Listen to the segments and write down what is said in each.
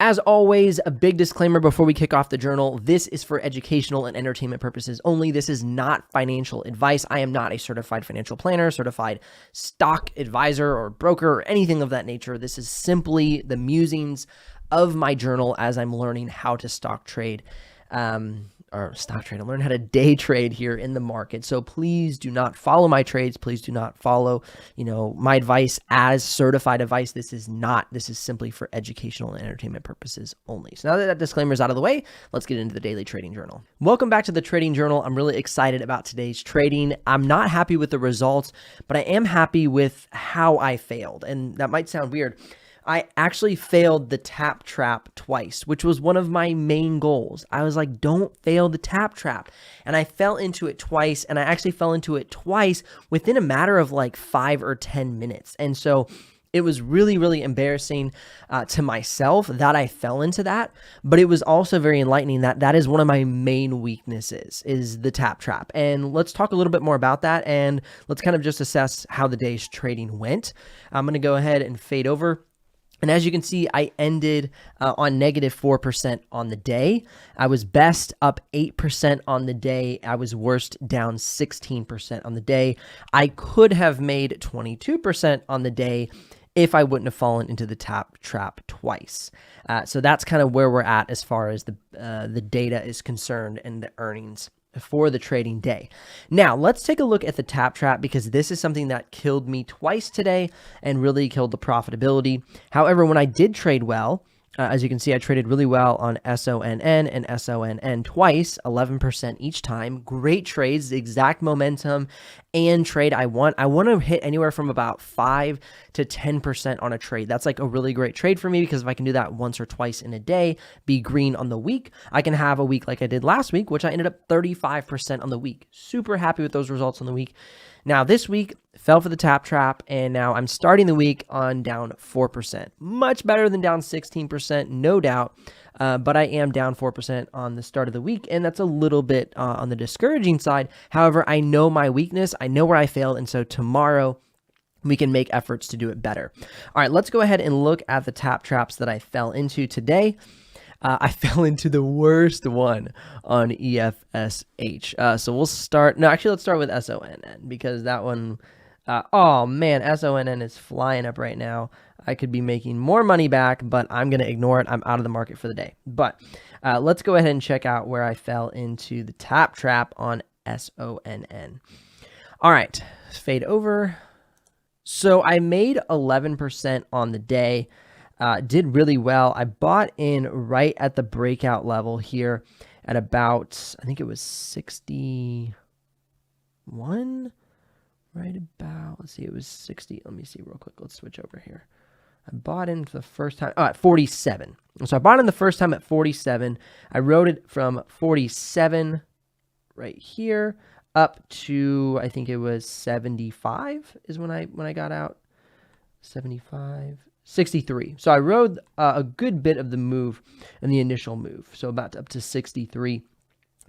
As always, a big disclaimer before we kick off the journal. This is for educational and entertainment purposes only. This is not financial advice. I am not a certified financial planner, certified stock advisor, or broker, or anything of that nature. This is simply the musings of my journal as I'm learning how to stock trade. I'm learning how to day trade here in the market. So please do not follow my trades. Please do not follow, my advice as certified advice. This is simply for educational and entertainment purposes only. So now that that disclaimer is out of the way, let's get into the daily trading journal. Welcome back to the trading journal. I'm really excited about today's trading. I'm not happy with the results, but I am happy with how I failed. And that might sound weird. I actually failed the tap trap twice, which was one of my main goals. I was like, don't fail the tap trap. And I fell into it twice, and I actually fell into it twice within a matter of like 5 or 10 minutes. And so it was really, really embarrassing to myself that I fell into that, but it was also very enlightening that is one of my main weaknesses, is the tap trap. And let's talk a little bit more about that, and let's kind of just assess how the day's trading went. I'm going to go ahead and fade over. And as you can see, I ended on negative 4% on the day. I was best up 8% on the day. I was worst down 16% on the day. I could have made 22% on the day if I wouldn't have fallen into the tap trap twice. So that's kind of where we're at as far as the data is concerned and the earnings for the trading day. Now, let's take a look at the tap trap, because this is something that killed me twice today and really killed the profitability. However, when I did trade well, as you can see, I traded really well on SONN and SONN twice, 11% each time. Great trades, the exact momentum and trade I want. I want to hit anywhere from about 5 to 10% on a trade. That's like a really great trade for me, because if I can do that once or twice in a day, be green on the week, I can have a week like I did last week, which I ended up 35% on the week. Super happy with those results on the week. Now, this week, fell for the tap trap, and now I'm starting the week on down 4%. Much better than down 16%, no doubt, but I am down 4% on the start of the week, and that's a little bit on the discouraging side. However, I know my weakness, I know where I failed, and so tomorrow we can make efforts to do it better. All right, let's go ahead and look at the tap traps that I fell into today. I fell into the worst one on EFSH. So we'll start. No, actually, let's start with SONN, because that one, oh man, SONN is flying up right now. I could be making more money back, but I'm going to ignore it. I'm out of the market for the day. But let's go ahead and check out where I fell into the tap trap on SONN. All right, fade over. So I made 11% on the day. Did really well. I bought in right at the breakout level here at about, I think it was 61, right about, let's see, it was 60. Let me see real quick. Let's switch over here. I bought in for the first time, at 47. So I bought in the first time at 47. I rode it from 47 right here up to, I think it was 75 is when I got out. 75. 63. So I rode a good bit of the move in the initial move. So about up to 63.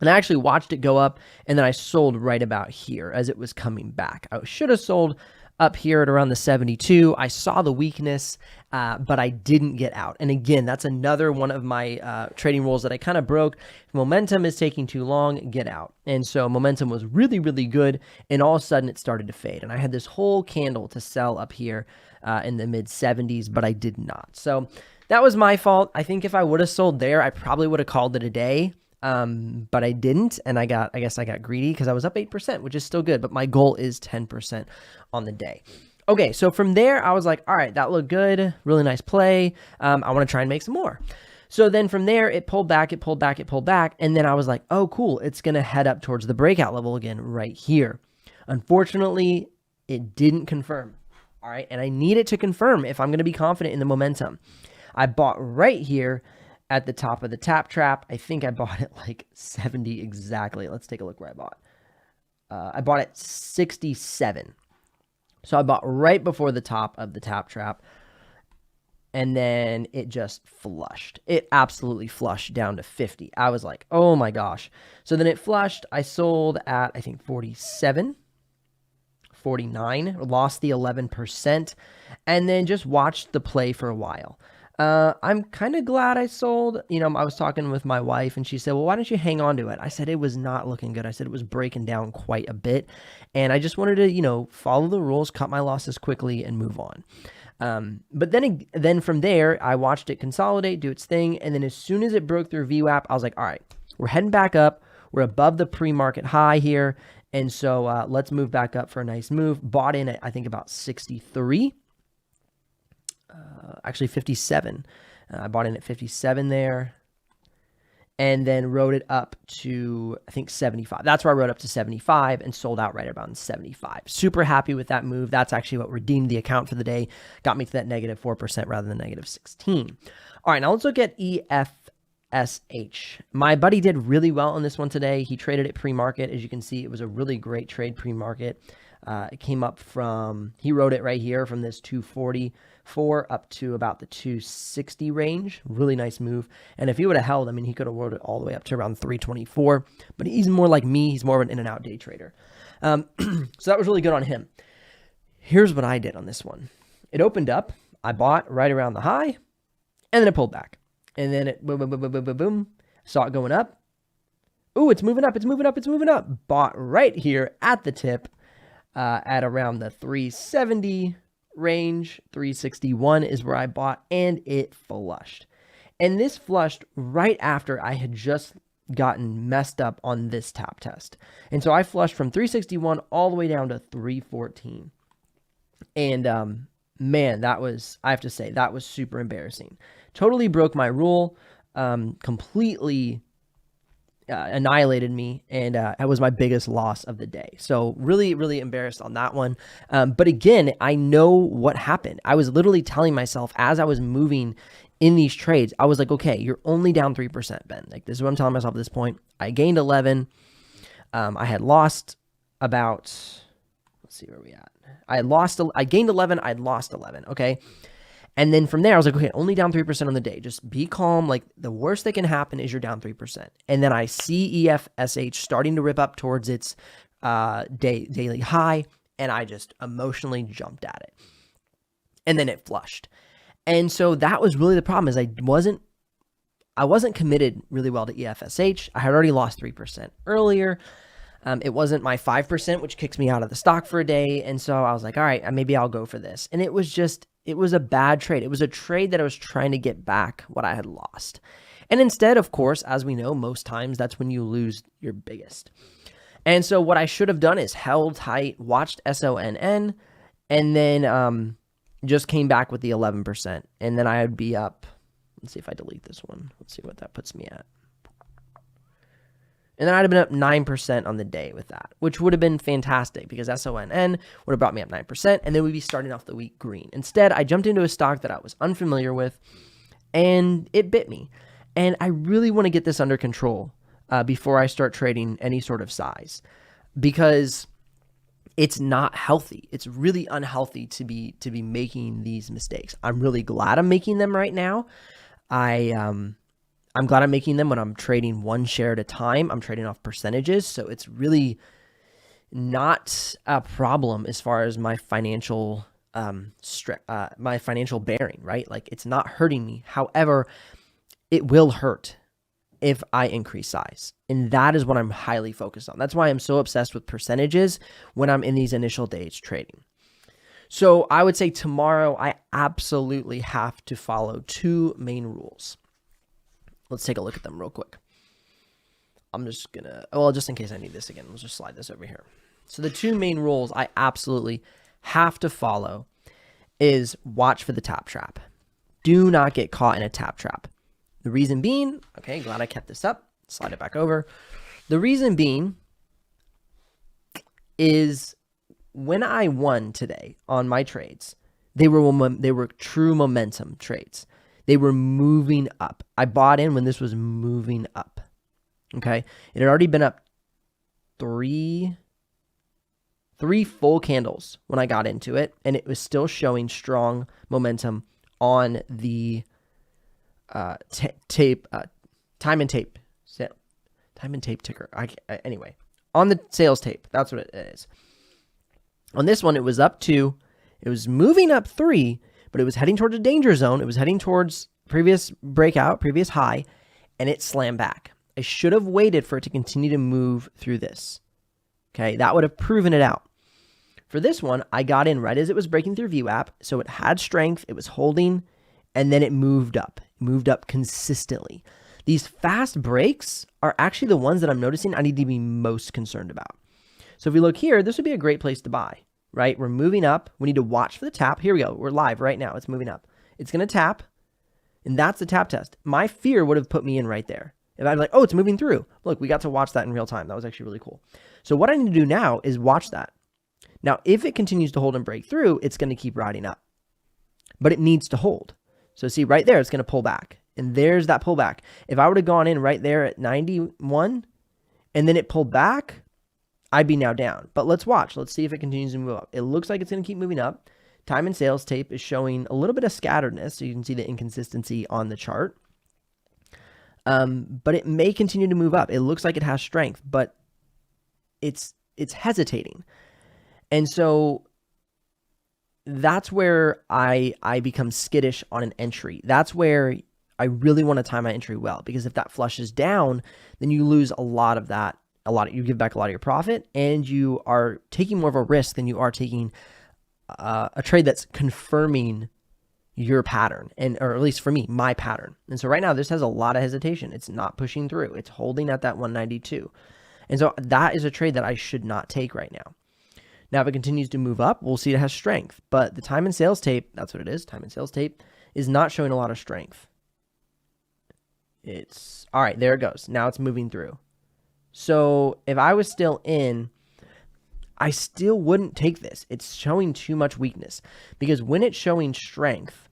And I actually watched it go up, and then I sold right about here as it was coming back. I should have sold up here at around the 72. I saw the weakness, but I didn't get out. And again, that's another one of my trading rules that I kind of broke. If momentum is taking too long, get out. And so momentum was really, really good, and all of a sudden it started to fade. And I had this whole candle to sell up here in the mid 70s, but I did not. So that was my fault. I think if I would have sold there, I probably would have called it a day. But I didn't, and I guess I got greedy because I was up 8%, which is still good, but my goal is 10% on the day. Okay, so from there, I was like, all right, that looked good, really nice play. I want to try and make some more. So then from there, it pulled back, and then I was like, oh, cool, it's going to head up towards the breakout level again right here. Unfortunately, it didn't confirm, all right, and I need it to confirm if I'm going to be confident in the momentum. I bought right here at the top of the tap trap. I think I bought it like 70 exactly. Let's take a look where I bought. I bought it 67. So I bought right before the top of the tap trap, and then it just flushed. It absolutely flushed down to 50. I was like, oh my gosh. So then it flushed. I sold at, I think, 47, 49, lost the 11%, and then just watched the play for a while. I'm kind of glad I sold. I was talking with my wife and she said, well, why don't you hang on to it? I said, it was not looking good. I said, it was breaking down quite a bit. And I just wanted to, follow the rules, cut my losses quickly and move on. But then from there, I watched it consolidate, do its thing. And then as soon as it broke through VWAP, I was like, all right, we're heading back up. We're above the pre-market high here. And so let's move back up for a nice move. Bought in at, I think, about 63. Actually 57. I bought in at 57 there. And then rode it up to, I think, 75. That's where I rode up to 75 and sold out right around 75. Super happy with that move. That's actually what redeemed the account for the day. Got me to that negative 4% rather than negative 16. All right, now let's look at EFSH. My buddy did really well on this one today. He traded it pre-market. As you can see, it was a really great trade pre-market. It came up from, he wrote it right here from this 244 up to about the 260 range. Really nice move. And if he would have held, he could have wrote it all the way up to around 324. But he's more like me. He's more of an in and out day trader. So that was really good on him. Here's what I did on this one. It opened up. I bought right around the high. And then it pulled back. And then it boom, boom, boom, boom, boom, boom, boom. Saw it going up. Ooh, it's moving up. It's moving up. It's moving up. Bought right here at the tip. At around the 370 range. 361 is where I bought, and it flushed. And this flushed right after I had just gotten messed up on this tap test. And so I flushed from 361 all the way down to 314. And man, that was, I have to say, that was super embarrassing. Totally broke my rule, completely annihilated me, and that was my biggest loss of the day. So really, really embarrassed on that one. But again, I know what happened. I was literally telling myself as I was moving in these trades, I was like, okay, you're only down 3%, Ben. Like, this is what I'm telling myself at this point. I gained 11. I had lost about, let's see where we at. I gained 11. I'd lost 11. Okay. And then from there, I was like, okay, only down 3% on the day. Just be calm. Like, the worst that can happen is you're down 3%. And then I see EFSH starting to rip up towards its daily high, and I just emotionally jumped at it. And then it flushed. And so that was really the problem, is I wasn't committed really well to EFSH. I had already lost 3% earlier. It wasn't my 5%, which kicks me out of the stock for a day. And so I was like, all right, maybe I'll go for this. And it was a bad trade. It was a trade that I was trying to get back what I had lost. And instead, of course, as we know, most times that's when you lose your biggest. And so what I should have done is held tight, watched SONN, and then just came back with the 11%. And then I would be up. Let's see if I delete this one. Let's see what that puts me at. And then I'd have been up 9% on the day with that, which would have been fantastic because SONN would have brought me up 9%, and then we'd be starting off the week green. Instead, I jumped into a stock that I was unfamiliar with, and it bit me. And I really want to get this under control before I start trading any sort of size, because it's not healthy. It's really unhealthy to be making these mistakes. I'm really glad I'm making them right now. I'm glad I'm making them when I'm trading one share at a time. I'm trading off percentages, so it's really not a problem as far as my financial my financial bearing, right? Like, it's not hurting me. However, it will hurt if I increase size, and that is what I'm highly focused on. That's why I'm so obsessed with percentages when I'm in these initial days trading. So I would say tomorrow I absolutely have to follow two main rules. Let's take a look at them real quick. I'm just going to, well, just in case I need this again, let's just slide this over here. So the two main rules I absolutely have to follow is watch for the tap trap. Do not get caught in a tap trap. The reason being, okay, glad I kept this up. Slide it back over. The reason being is when I won today on my trades, they were true momentum trades. They were moving up. I bought in when this was moving up. Okay. It had already been up three full candles when I got into it, and it was still showing strong momentum on the time and tape ticker. Anyway, on the sales tape, that's what it is. On this one, it was up 2. It was moving up 3. but it was heading towards a danger zone. It was heading towards previous breakout, previous high, and it slammed back. I should have waited for it to continue to move through this. Okay, that would have proven it out. For this one, I got in right as it was breaking through VWAP, so it had strength, it was holding, and then it moved up consistently. These fast breaks are actually the ones that I'm noticing I need to be most concerned about. So if we look here, this would be a great place to buy, right? We're moving up. We need to watch for the tap. Here we go. We're live right now. It's moving up. It's going to tap, and that's the tap test. My fear would have put me in right there. If I'd be like, oh, it's moving through. Look, we got to watch that in real time. That was actually really cool. So what I need to do now is watch that. Now, if it continues to hold and break through, it's going to keep riding up, but it needs to hold. So see right there, it's going to pull back, and there's that pullback. If I would have gone in right there at 91 and then it pulled back, I'd be now down. But let's watch. Let's see if it continues to move up. It looks like it's going to keep moving up. Time and sales tape is showing a little bit of scatteredness, so you can see the inconsistency on the chart. But it may continue to move up. It looks like it has strength, but it's hesitating. And so that's where I become skittish on an entry. That's where I really want to time my entry well, because if that flushes down, then you lose a lot of that. You give back a lot of your profit, and you are taking more of a risk than you are taking a trade that's confirming your pattern, or at least for me, my pattern. And so right now, this has a lot of hesitation. It's not pushing through. It's holding at that 192. And so that is a trade that I should not take right now. Now, if it continues to move up, we'll see it has strength. But the time and sales tape, that's what it is, time and sales tape, is not showing a lot of strength. It's, all right, there it goes. Now it's moving through. So if I was still in, I still wouldn't take this. It's showing too much weakness, because when it's showing strength,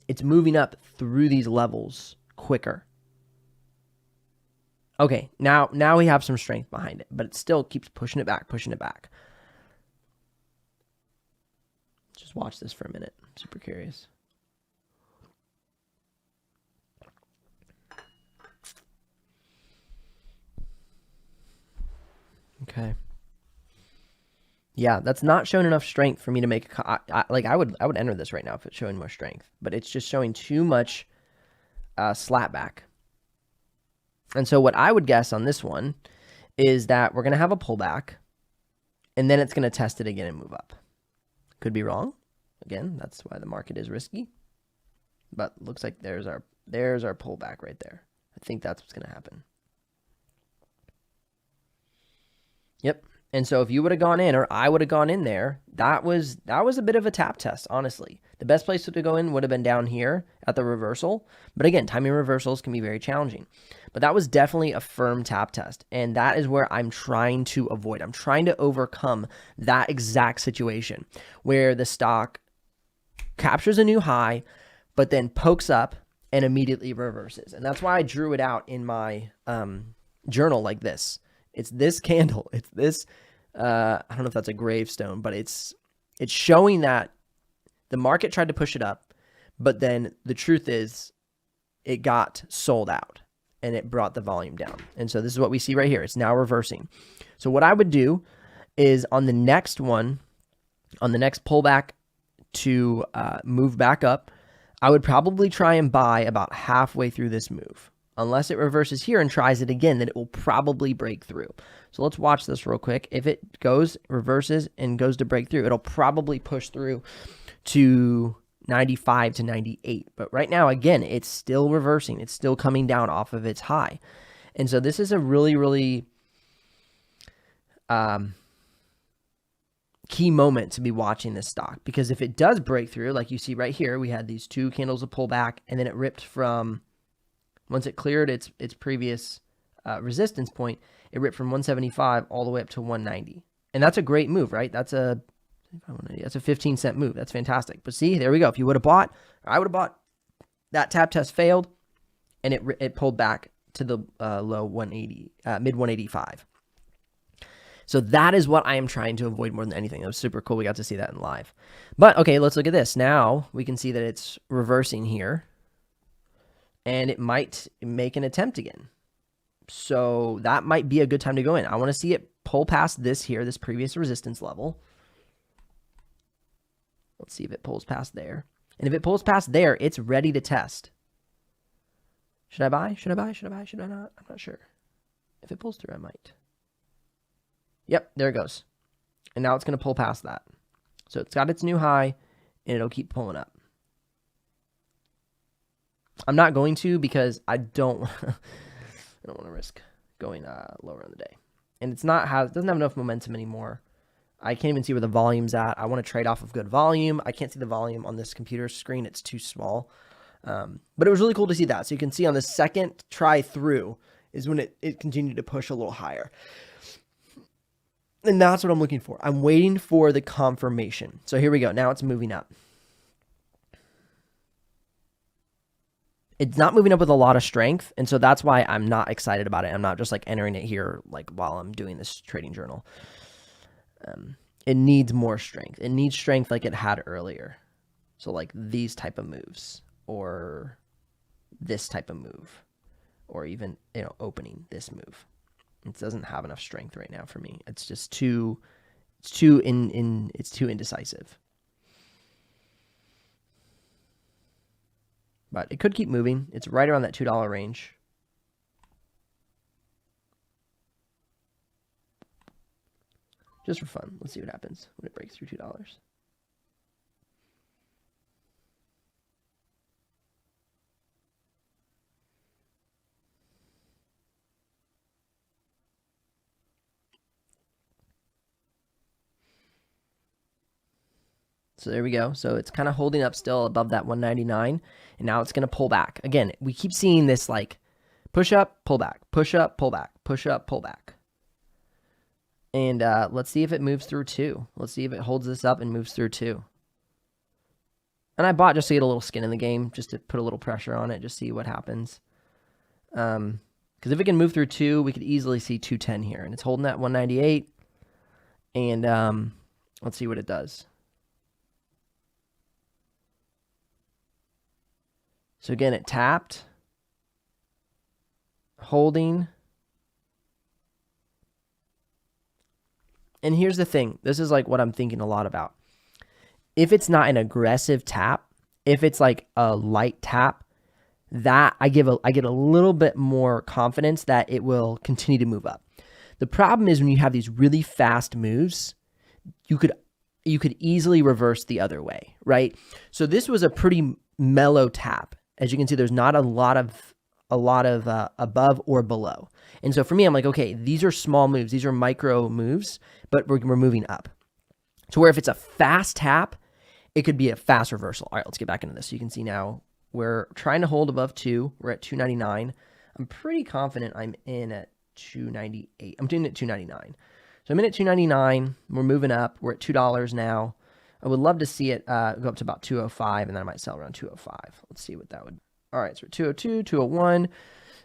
it's moving up through these levels quicker. Okay, now we have some strength behind it, but it still keeps pushing it back, pushing it back. Just watch this for a minute. I'm super curious. Okay. Yeah, that's not showing enough strength for me to make I would enter this right now if it's showing more strength, but it's just showing too much slap back. And so what I would guess on this one is that we're going to have a pullback, and then it's going to test it again and move up. Could be wrong. Again, that's why the market is risky. But looks like there's our pullback right there. I think that's what's going to happen. Yep. And so if you would have gone in, or I would have gone in there, that was a bit of a tap test, honestly. The best place to go in would have been down here at the reversal. But again, timing reversals can be very challenging. But that was definitely a firm tap test. And that is where I'm trying to avoid. I'm trying to overcome that exact situation where the stock captures a new high, but then pokes up and immediately reverses. And that's why I drew it out in my journal like this. It's this candle. It's this, I don't know if that's a gravestone, but it's showing that the market tried to push it up, but then the truth is it got sold out and it brought the volume down. And so this is what we see right here. It's now reversing. So what I would do is on the next one, on the next pullback to move back up, I would probably try and buy about halfway through this move. Unless it reverses here and tries it again, then it will probably break through. So let's watch this real quick. If it reverses and goes to break through, it'll probably push through to 95 to 98. But right now, again, it's still reversing. It's still coming down off of its high. And so this is a really, really key moment to be watching this stock. Because if it does break through, like you see right here, we had these two candles of pullback, and then it ripped from... Once it cleared its previous resistance point, it ripped from 175 all the way up to 190. And that's a great move, right? That's a 15-cent move. That's fantastic. But see, there we go. If you would have bought, or I would have bought, that tap test failed, and it pulled back to the low 180, mid 185. So that is what I am trying to avoid more than anything. It was super cool. We got to see that in live. But okay, let's look at this. Now we can see that it's reversing here. And it might make an attempt again. So that might be a good time to go in. I want to see it pull past this here, this previous resistance level. Let's see if it pulls past there. And if it pulls past there, it's ready to test. Should I buy? Should I buy? Should I buy? Should I not? I'm not sure. If it pulls through, I might. Yep, there it goes. And now it's going to pull past that. So it's got its new high, and it'll keep pulling up. I'm not going to because I don't want to risk going lower on the day. And it doesn't have enough momentum anymore. I can't even see where the volume's at. I want to trade off of good volume. I can't see the volume on this computer screen. It's too small. But it was really cool to see that. So you can see on the second try through is when it continued to push a little higher. And that's what I'm looking for. I'm waiting for the confirmation. So here we go. Now it's moving up. It's not moving up with a lot of strength. And so that's why I'm not excited about it. I'm not just like entering it here like while I'm doing this trading journal. It needs more strength. It needs strength like it had earlier. So like these type of moves or this type of move or even, opening this move. It doesn't have enough strength right now for me. It's just too indecisive. But it could keep moving. It's right around that $2 range. Just for fun. Let's see what happens when it breaks through $2. So there we go. So it's kind of holding up still above that 199. And now it's going to pull back. Again, we keep seeing this like push up, pull back, push up, pull back, push up, pull back. And let's see if it moves through 2. Let's see if it holds this up and moves through 2. And I bought just to get a little skin in the game, just to put a little pressure on it, just see what happens. Because if it can move through 2, we could easily see 210 here. And it's holding at 198. And let's see what it does. So again, it tapped, holding. And here's the thing. This is like what I'm thinking a lot about. If it's not an aggressive tap, if it's like a light tap, that I get a little bit more confidence that it will continue to move up. The problem is when you have these really fast moves, you could easily reverse the other way, right? So this was a pretty mellow tap. As you can see, there's not a lot of above or below. And so for me, I'm like, okay, these are small moves. These are micro moves, but we're moving up. To where if it's a fast tap, it could be a fast reversal. All right, let's get back into this. So you can see now we're trying to hold above 2. We're at 299. I'm pretty confident I'm in at 298. I'm doing it at 299. So I'm in at 299. We're moving up. We're at $2 now. I would love to see it go up to about 205, and then I might sell around 205. Let's see what that would. All right, so we're 202, 201.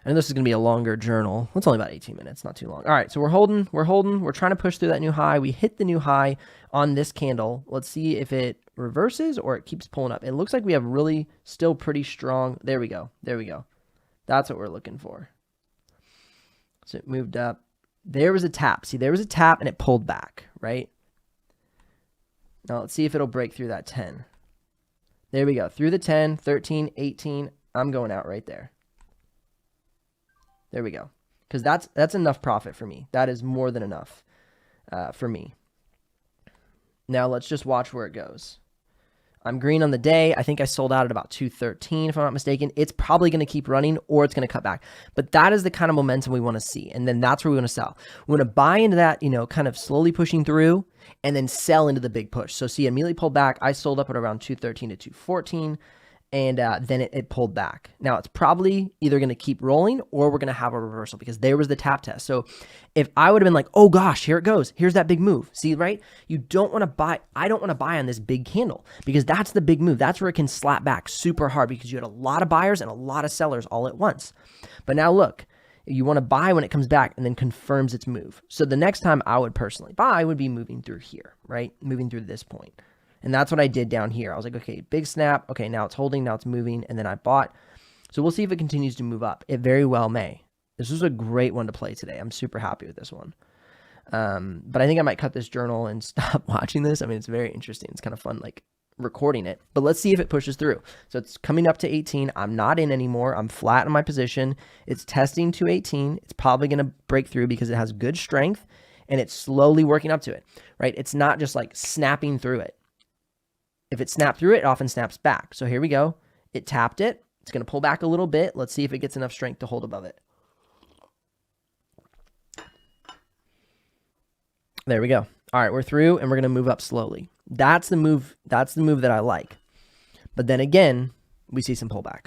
And this is going to be a longer journal. It's only about 18 minutes, not too long. All right, so we're holding. We're trying to push through that new high. We hit the new high on this candle. Let's see if it reverses or it keeps pulling up. It looks like we have really still pretty strong. There we go. There we go. That's what we're looking for. So it moved up. There was a tap. See, there was a tap and it pulled back, right? Now let's see if it'll break through that 10. There we go. Through the 10, 13, 18. I'm going out right there. There we go. Because that's enough profit for me. That is more than enough for me. Now let's just watch where it goes. I'm green on the day. I think I sold out at about 213, if I'm not mistaken. It's probably going to keep running or it's going to cut back. But that is the kind of momentum we want to see. And then that's where we want to sell. We want to buy into that, kind of slowly pushing through and then sell into the big push. So see, immediately pulled back. I sold up at around 213 to 214. And then it pulled back. Now it's probably either going to keep rolling or we're going to have a reversal because there was the tap test. So if I would have been like, oh gosh, here it goes. Here's that big move. See, right? You don't want to buy. I don't want to buy on this big candle because that's the big move. That's where it can slap back super hard because you had a lot of buyers and a lot of sellers all at once. But now look, you want to buy when it comes back and then confirms its move. So the next time I would personally buy would be moving through here, right? Moving through this point. And that's what I did down here. I was like, okay, big snap. Okay, now it's holding, now it's moving. And then I bought. So we'll see if it continues to move up. It very well may. This was a great one to play today. I'm super happy with this one. But I think I might cut this journal and stop watching this. I mean, it's very interesting. It's kind of fun, like recording it, but let's see if it pushes through. So it's coming up to 18. I'm not in anymore. I'm flat in my position. It's testing to 18. It's probably going to break through because it has good strength and it's slowly working up to it, right? It's not just like snapping through it. If it snapped through it, it often snaps back. So here we go. It tapped it. It's going to pull back a little bit. Let's see if it gets enough strength to hold above it. There we go. All right, we're through and we're going to move up slowly. That's the move. That's the move that I like. But then again, we see some pullback.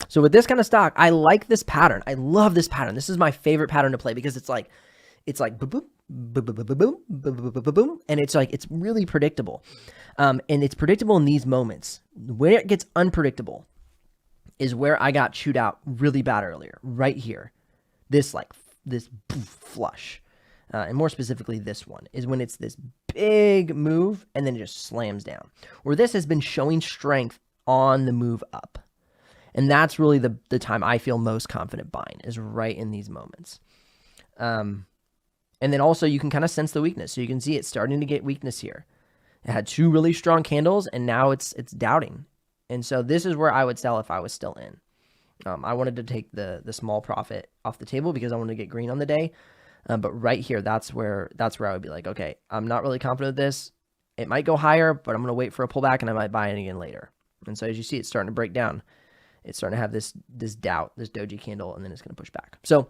So with this kind of stock, I like this pattern. I love this pattern. This is my favorite pattern to play because it's like boom, boom, boom, boom, boom, boom, boom, boom, boom, and it's like it's really predictable. And it's predictable in these moments. Where it gets unpredictable is where I got chewed out really bad earlier, right here. This flush. And more specifically, this one is when it's this big move and then it just slams down. Where this has been showing strength on the move up. And that's really the time I feel most confident buying is right in these moments. And then also you can kind of sense the weakness. So you can see it's starting to get weakness here. It had two really strong candles and now it's doubting. And so this is where I would sell if I was still in. I wanted to take the small profit off the table because I wanted to get green on the day. But right here, that's where I would be like, okay, I'm not really confident with this. It might go higher, but I'm going to wait for a pullback and I might buy it again later. And so as you see, it's starting to break down. It's starting to have this doubt, this doji candle, and then it's going to push back. So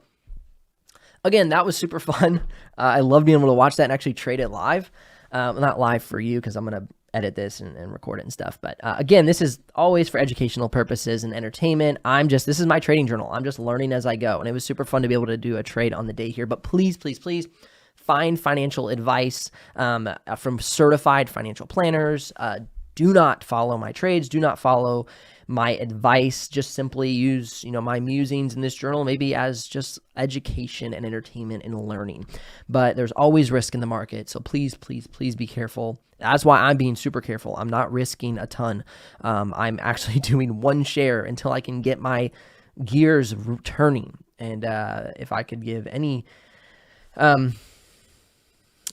again, that was super fun. I love being able to watch that and actually trade it live. Not live for you because I'm going to edit this and record it and stuff. But again, this is always for educational purposes and entertainment. This is my trading journal. I'm just learning as I go. And it was super fun to be able to do a trade on the day here. But please, please, please find financial advice from certified financial planners. Do not follow my trades. Do not follow my advice. Just simply use, my musings in this journal maybe as just education and entertainment and learning. But there's always risk in the market. So please, please, please be careful. That's why I'm being super careful. I'm not risking a ton. I'm actually doing one share until I can get my gears turning. And if I could give any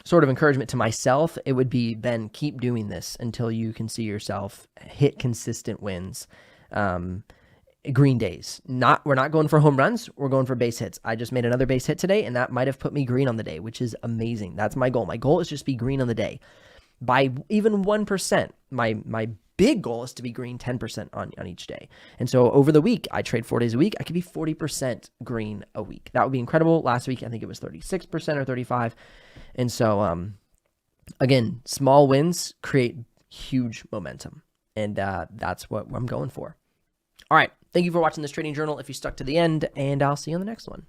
sort of encouragement to myself, it would be, Ben, keep doing this until you can see yourself hit consistent wins. Green days. We're not going for home runs. We're going for base hits. I just made another base hit today, and that might have put me green on the day, which is amazing. That's my goal. My goal is just to be green on the day by even 1%. My big goal is to be green 10% on each day. And so over the week, I trade 4 days a week. I could be 40% green a week. That would be incredible. Last week, I think it was 36% or 35%. And so, again, small wins create huge momentum. And that's what I'm going for. All right. Thank you for watching this trading journal if you stuck to the end, and I'll see you on the next one.